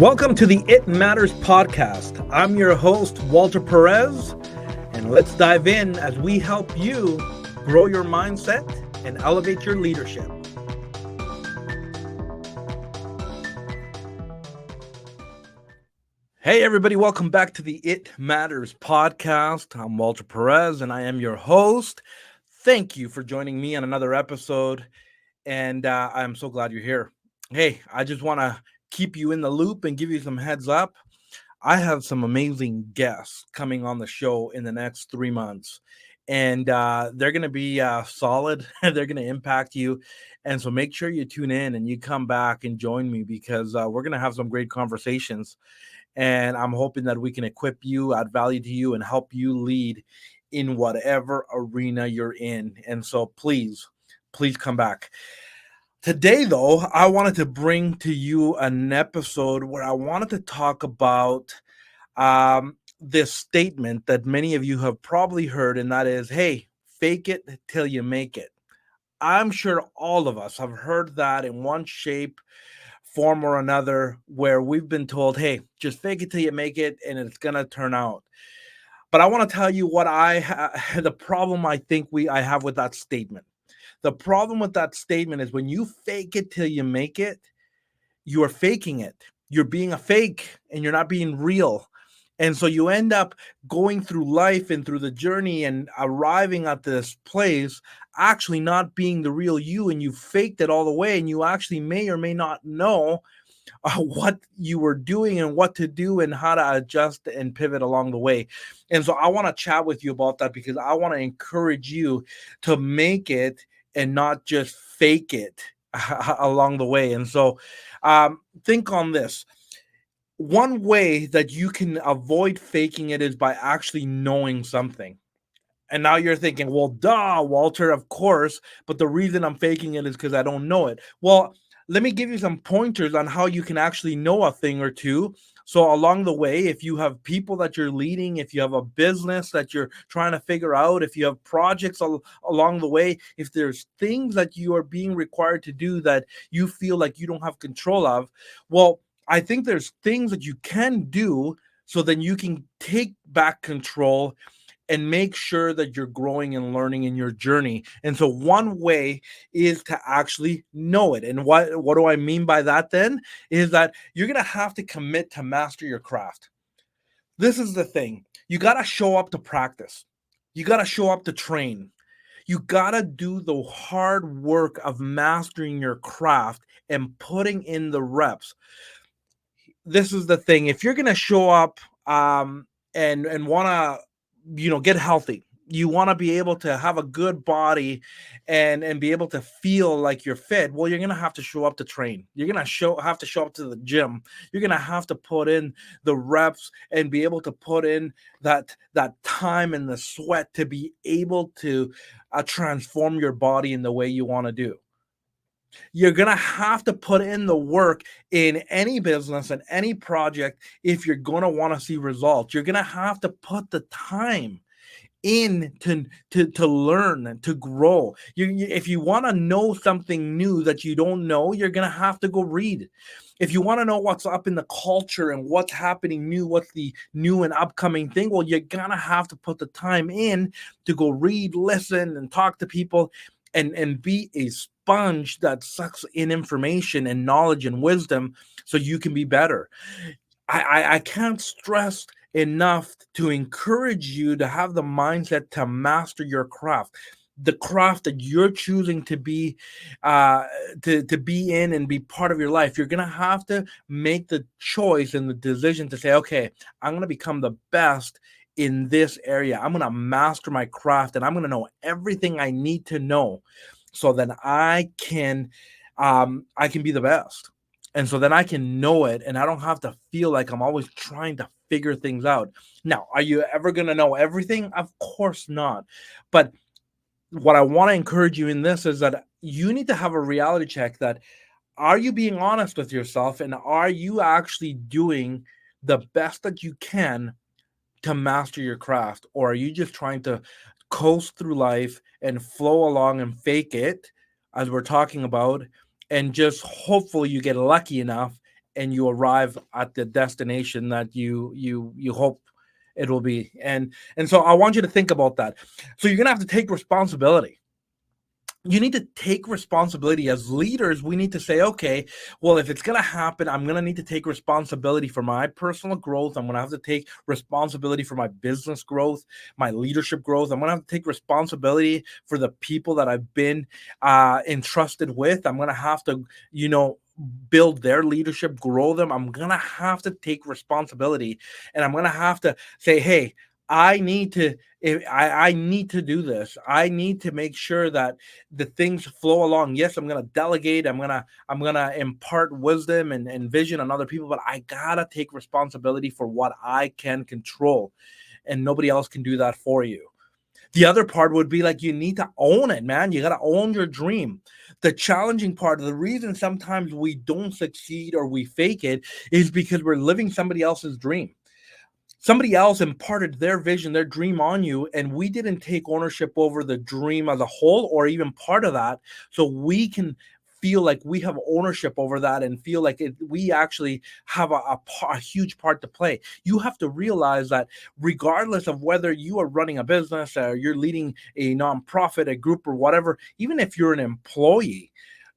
Welcome to the It Matters podcast. I'm your host, Walter Perez, and let's dive in as we help you grow your mindset and elevate your leadership. Hey, everybody, welcome back to the It Matters podcast. I'm Walter Perez, and I am your host. Thank you for joining me on another episode, and I'm so glad you're here. Hey, I just want to keep you in the loop and give you some heads up. I have some amazing guests coming on the show in the next 3 months, and they're going to be solid. They're going to impact you. And so make sure you tune in and you come back and join me because we're going to have some great conversations. And I'm hoping that we can equip you, add value to you, and help you lead in whatever arena you're in. And so please come back. Today, though, I wanted to bring to you an episode where I wanted to talk about this statement that many of you have probably heard, and that is, hey, fake it till you make it. I'm sure all of us have heard that in one shape, form, or another, where we've been told, hey, just fake it till you make it, and it's going to turn out. But I want to tell you what the problem I think I have with that statement. The problem with that statement is when you fake it till you make it, you are faking it. You're being a fake and you're not being real. And so you end up going through life and through the journey and arriving at this place, actually not being the real you, and you faked it all the way, and you actually may or may not know what you were doing and what to do and how to adjust and pivot along the way. And so I want to chat with you about that because I want to encourage you to make it and not just fake it along the way. And so think on this. One way that you can avoid faking it is by actually knowing something. And now you're thinking, well, duh, Walter, of course. But the reason I'm faking it is because I don't know it. Well, let me give you some pointers on how you can actually know a thing or two. So along the way, if you have people that you're leading, if you have a business that you're trying to figure out, if you have projects along the way, if there's things that you are being required to do that you feel like you don't have control of, well, I think there's things that you can do so then you can take back control and make sure that you're growing and learning in your journey. And so one way is to actually know it. And what do I mean by that then? Is that you're going to have to commit to master your craft. This is the thing. You got to show up to practice. You got to show up to train. You got to do the hard work of mastering your craft and putting in the reps. This is the thing. If you're going to show up and want to get healthy, you want to be able to have a good body and be able to feel like you're fit, well, you're going to have to show up to train. You're going to have to show up to the gym. You're going to have to put in the reps and be able to put in that time and the sweat to be able to transform your body in the way you want to do. You're going to have to put in the work in any business and any project if you're going to want to see results. You're going to have to put the time in to learn and to grow. If you want to know something new that you don't know, you're going to have to go read. If you want to know what's up in the culture and what's happening new, what's the new and upcoming thing, well, you're going to have to put the time in to go read, listen, and talk to people and be a sponge that sucks in information and knowledge and wisdom so you can be better. I can't stress enough to encourage you to have the mindset to master your craft, the craft that you're choosing to be to be in and be part of your life. You're going to have to make the choice and the decision to say, okay, I'm going to become the best in this area. I'm going to master my craft and I'm going to know everything I need to know so then I can be the best. And so then I can know it and I don't have to feel like I'm always trying to figure things out. Now, are you ever going to know everything? Of course not. But what I want to encourage you in this is that you need to have a reality check that are you being honest with yourself and are you actually doing the best that you can to master your craft, or are you just trying to coast through life and flow along and fake it as we're talking about and just hopefully you get lucky enough and you arrive at the destination that you hope it will be. And so I want you to think about that. So you're gonna have to take responsibility. You need to take responsibility. As leaders, we need to say, okay, well, if it's going to happen, I'm going to need to take responsibility for my personal growth. I'm going to have to take responsibility for my business growth, my leadership growth. I'm going to have to take responsibility for the people that I've been entrusted with. I'm going to have to, you know, build their leadership, grow them. I'm going to have to take responsibility, and I'm going to have to say, hey, I need to I need to do this. I need to make sure that the things flow along. Yes, I'm gonna delegate. I'm gonna impart wisdom and vision on other people, but I gotta take responsibility for what I can control, and nobody else can do that for you. The other part would be like you need to own it, man. You gotta own your dream. The challenging part, the reason sometimes we don't succeed or we fake it, is because we're living somebody else's dream. Somebody else imparted their vision, their dream on you, and we didn't take ownership over the dream as a whole or even part of that. So we can feel like we have ownership over that and feel like we actually have a huge part to play. You have to realize that regardless of whether you are running a business or you're leading a nonprofit, a group, or whatever, even if you're an employee,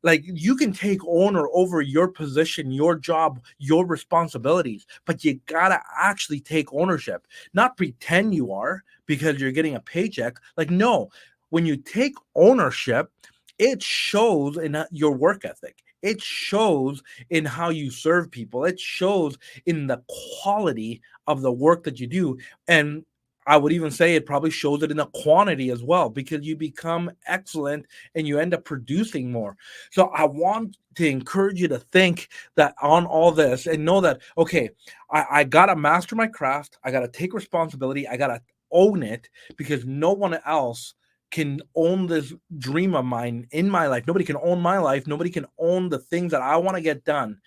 like you can take owner over your position, your job, your responsibilities, but you gotta actually take ownership, not pretend you are because you're getting a paycheck. Like, no, when you take ownership, it shows in your work ethic. It shows in how you serve people. It shows in the quality of the work that you do. And I would even say it probably shows it in the quantity as well, because you become excellent and you end up producing more. So I want to encourage you to think that on all this and know that, okay, I got to master my craft. I got to take responsibility. I got to own it, because no one else can own this dream of mine in my life. Nobody can own my life. Nobody can own the things that I want to get done.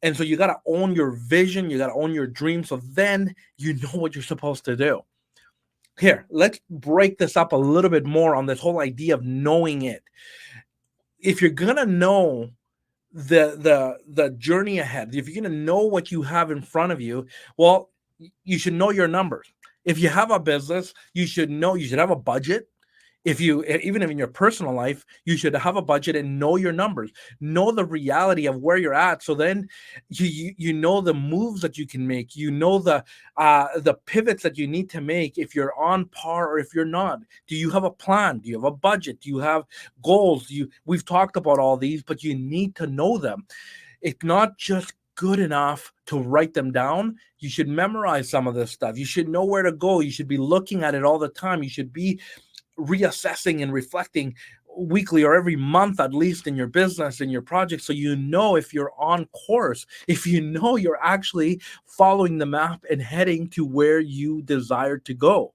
And so you got to own your vision. You got to own your dream. So then you know what you're supposed to do. Here, let's break this up a little bit more on this whole idea of knowing it. If you're gonna know the journey ahead, if you're gonna know what you have in front of you, well, you should know your numbers. If you have a business, you should know, you should have a budget. If you, even in your personal life, you should have a budget and know your numbers, know the reality of where you're at. So then you know the moves that you can make, you know the pivots that you need to make if you're on par or if you're not. Do you have a plan? Do you have a budget? Do you have goals? We've talked about all these, but you need to know them. It's not just good enough to write them down. You should memorize some of this stuff. You should know where to go. You should be looking at it all the time. You should be reassessing and reflecting weekly or every month at least in your business and your project, so you know if you're on course, if you know you're actually following the map and heading to where you desire to go.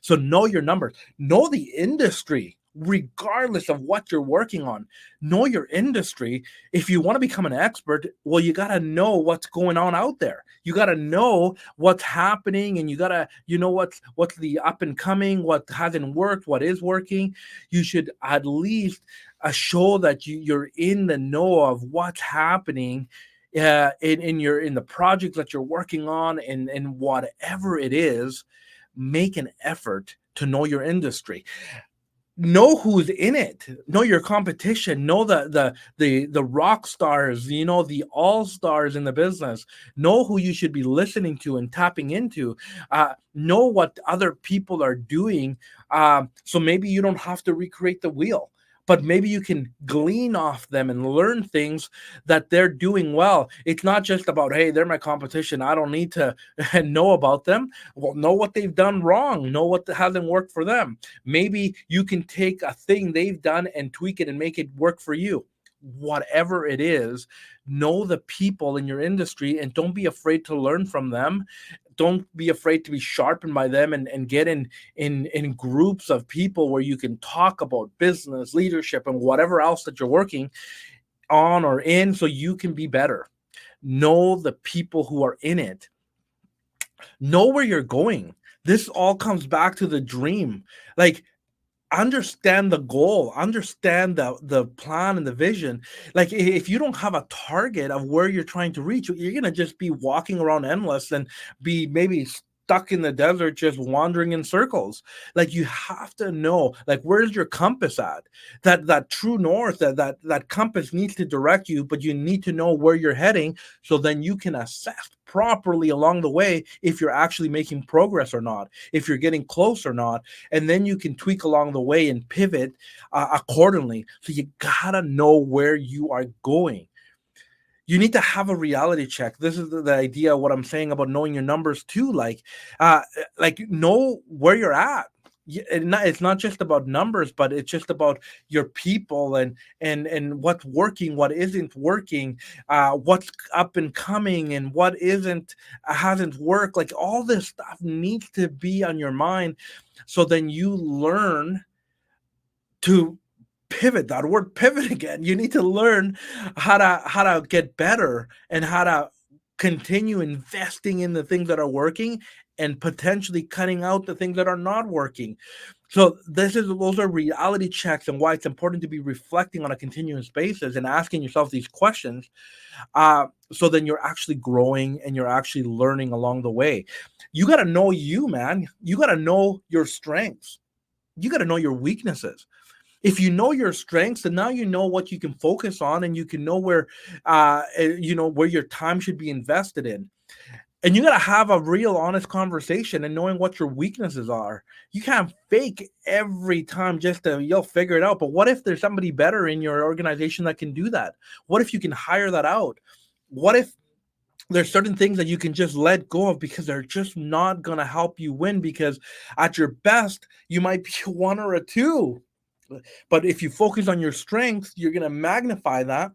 So know your numbers, know the industry, regardless of what you're working on. Know your industry. If you want to become an expert, well, you got to know what's going on out there. You got to know what's happening, and you got to, you know, what's the up and coming, what hasn't worked, what is working. You should at least show that you're in the know of what's happening in the projects that you're working on, and whatever it is. Make an effort to know your industry, know who's in it, know your competition, know the rock stars, you know, the all stars in the business, know who you should be listening to and tapping into, know what other people are doing, so maybe you don't have to recreate the wheel, but maybe you can glean off them and learn things that they're doing well. It's not just about, hey, they're my competition, I don't need to know about them. Well, know what they've done wrong, know what hasn't worked for them. Maybe you can take a thing they've done and tweak it and make it work for you. Whatever it is, know the people in your industry and don't be afraid to learn from them. Don't be afraid to be sharpened by them, and get in groups of people where you can talk about business, leadership, and whatever else that you're working on or in, so you can be better. Know the people who are in it. Know where you're going. This all comes back to the dream. Like, understand the goal, understand the plan and the vision. Like if you don't have a target of where you're trying to reach, you're gonna just be walking around endless and be maybe stuck in the desert just wandering in circles. Like you have to know, like, where's your compass at? That true north, that compass needs to direct you, but you need to know where you're heading, so then you can assess properly along the way if you're actually making progress or not, if you're getting close or not, and then you can tweak along the way and pivot accordingly. So you gotta know where you are going. You need to have a reality check. This is the idea of what I'm saying about knowing your numbers too. Uh, like know where you're at. It's not just about numbers, but it's just about your people and what's working, what isn't working, what's up and coming, and what isn't hasn't worked. Like all this stuff needs to be on your mind, so then you learn to pivot. That word pivot again. You need to learn how to get better and how to continue investing in the things that are working and potentially cutting out the things that are not working. So those are reality checks, and why it's important to be reflecting on a continuous basis and asking yourself these questions. So then you're actually growing and you're actually learning along the way. You got to know you, man. You got to know your strengths. You got to know your weaknesses. If you know your strengths, then now you know what you can focus on, and you can know where your time should be invested in. And you got to have a real honest conversation and knowing what your weaknesses are. You can't fake every time just to you'll figure it out. But what if there's somebody better in your organization that can do that? What if you can hire that out? What if there's certain things that you can just let go of because they're just not going to help you win? Because at your best, you might be a one or a two. But if you focus on your strengths, you're going to magnify that.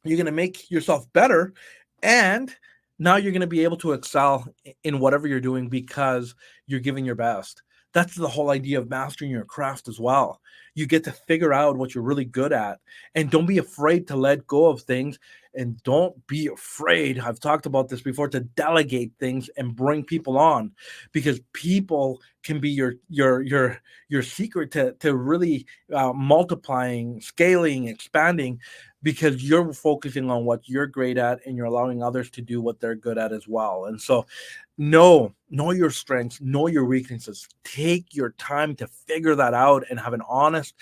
You're going to make yourself better. And now you're going to be able to excel in whatever you're doing because you're giving your best. That's the whole idea of mastering your craft as well. You get to figure out what you're really good at, and don't be afraid to let go of things, and don't be afraid. I've talked about this before, to delegate things and bring people on, because people can be your secret to really multiplying, scaling, expanding, because you're focusing on what you're great at and you're allowing others to do what they're good at as well. And so know your strengths, know your weaknesses, take your time to figure that out and have an honest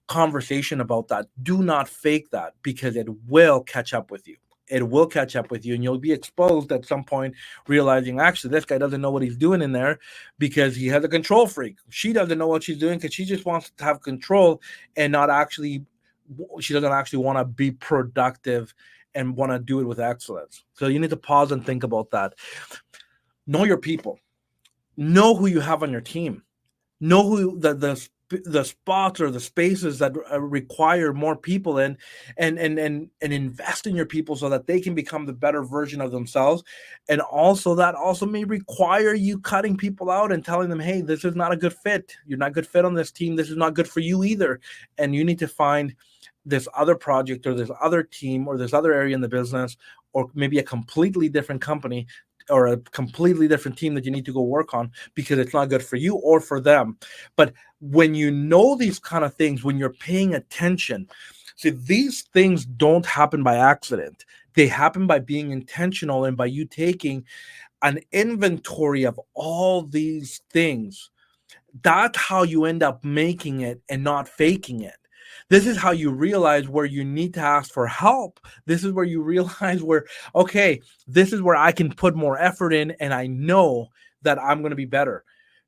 conversation about that. Do not fake that, because it will catch up with you. It will catch up with you, and you'll be exposed at some point, realizing actually this guy doesn't know what he's doing in there, because he has a control freak. She doesn't know what she's doing because she just wants to have control, and not actually, she doesn't actually want to be productive and want to do it with excellence. So you need to pause and think about that. Know your people. Know who you have on your team. Know who the spots or the spaces that require more people in, and invest in your people so that they can become the better version of themselves. And also that also may require you cutting people out and telling them, hey, this is not a good fit. You're not a good fit on this team. This is not good for you either. And you need to find this other project or this other team or this other area in the business, or maybe a completely different company or a completely different team that you need to go work on, because it's not good for you or for them. But when you know these kind of things, when you're paying attention, see, these things don't happen by accident. They happen by being intentional and by you taking an inventory of all these things. That's how you end up making it and not faking it. This is how you realize where you need to ask for help. This is where you realize where, okay, this is where I can put more effort in, and I know that I'm going to be better.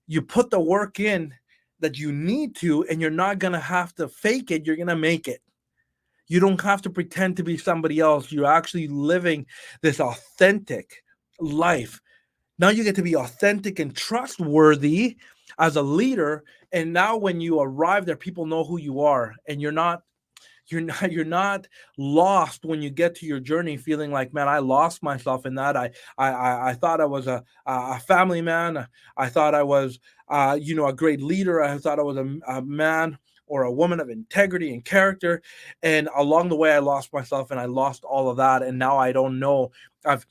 You put the work in that you need to, and you're not going to have to fake it. You're going to make it. You don't have to pretend to be somebody else. You're actually living this authentic life. Now you get to be authentic and trustworthy as a leader. And now when you arrive there, people know who you are, and you're not lost when you get to your journey feeling like, man, I lost myself in that. I thought I was a family man. I thought I was a great leader. I thought I was a man or a woman of integrity and character. And along the way, I lost myself and I lost all of that. And now I don't know. I've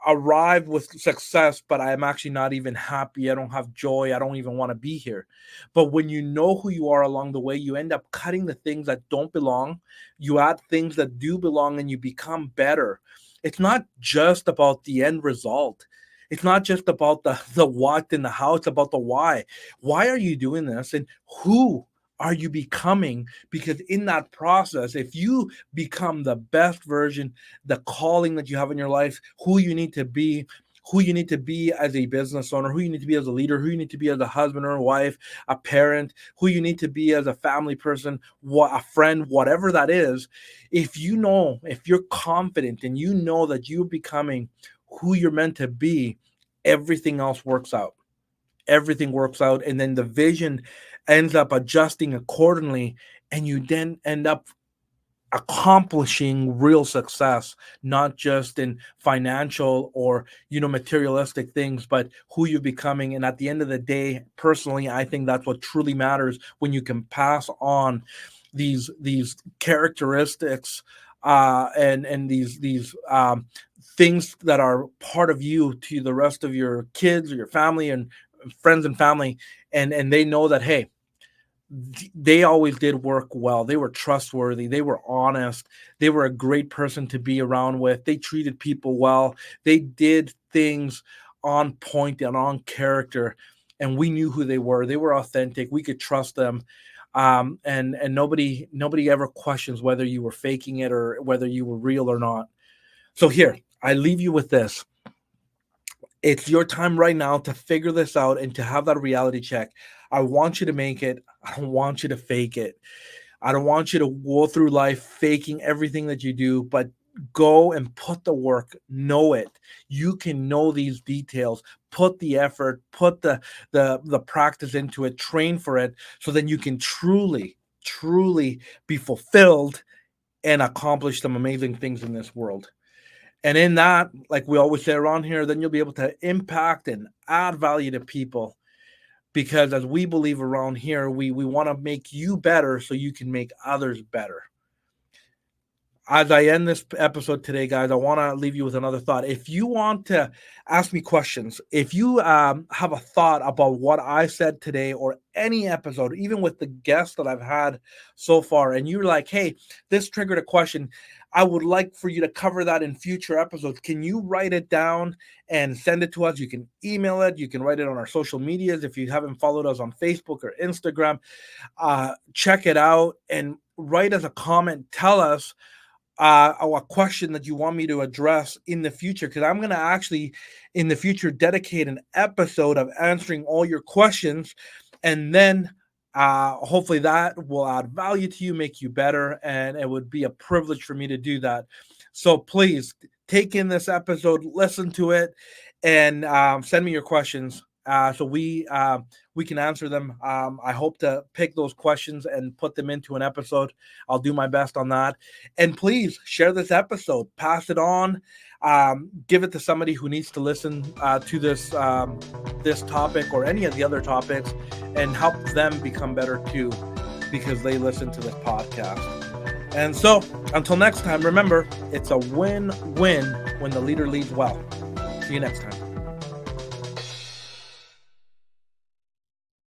arrive with success, but I'm actually not even happy. I don't have joy. I don't even want to be here. But when you know who you are along the way, you end up cutting the things that don't belong. You add things that do belong and you become better. It's not just about the end result. It's not just about the what in the how, it's about the why. Why are you doing this? And who are you becoming? Because in that process, if you become the best version, the calling that you have in your life, who you need to be as a business owner, who you need to be as a leader, who you need to be as a husband or a wife, a parent, who you need to be as a family person, what a friend, whatever that is. If you're confident and you know that you're becoming who you're meant to be, everything else works out. Everything works out, and then the vision ends up adjusting accordingly, and you then end up accomplishing real success, not just in financial or materialistic things, but who you're becoming. And at the end of the day, personally, I think that's what truly matters, when you can pass on these characteristics, and these things that are part of you to the rest of your kids or your family and friends and family, and they know that, hey, they always did work well. They were trustworthy. They were honest. They were a great person to be around with. They treated people well. They did things on point and on character. And we knew who they were. They were authentic. We could trust them. And nobody ever questions whether you were faking it or whether you were real or not. So here, I leave you with this. It's your time right now to figure this out and to have that reality check. I want you to make it. I don't want you to fake it. I don't want you to go through life faking everything that you do, but go and put the work, know it. You can know these details, put the effort, put the practice into it, train for it, so then you can truly be fulfilled and accomplish some amazing things in this world. And in that, like we always say around here, then you'll be able to impact and add value to people. Because as we believe around here, we want to make you better so you can make others better. As I end this episode today, guys, I want to leave you with another thought. If you want to ask me questions, if you have a thought about what I said today or any episode, even with the guests that I've had so far, and you're like, hey, this triggered a question, I would like for you to cover that in future episodes. Can you write it down and send it to us? You can email it. You can write it on our social medias. If you haven't followed us on Facebook or Instagram, check it out and write us a comment. Tell us a question that you want me to address in the future, because I'm going to actually in the future dedicate an episode of answering all your questions, and then hopefully that will add value to you, make you better, and it would be a privilege for me to do that. So please take in this episode, listen to it, and send me your questions so we can answer them. I hope to pick those questions and put them into an episode. I'll do my best on that. And please share this episode, pass it on, give it to somebody who needs to listen to this topic or any of the other topics, and help them become better too, because they listen to this podcast. And so until next time, remember, it's a win-win when the leader leads well. See you next time.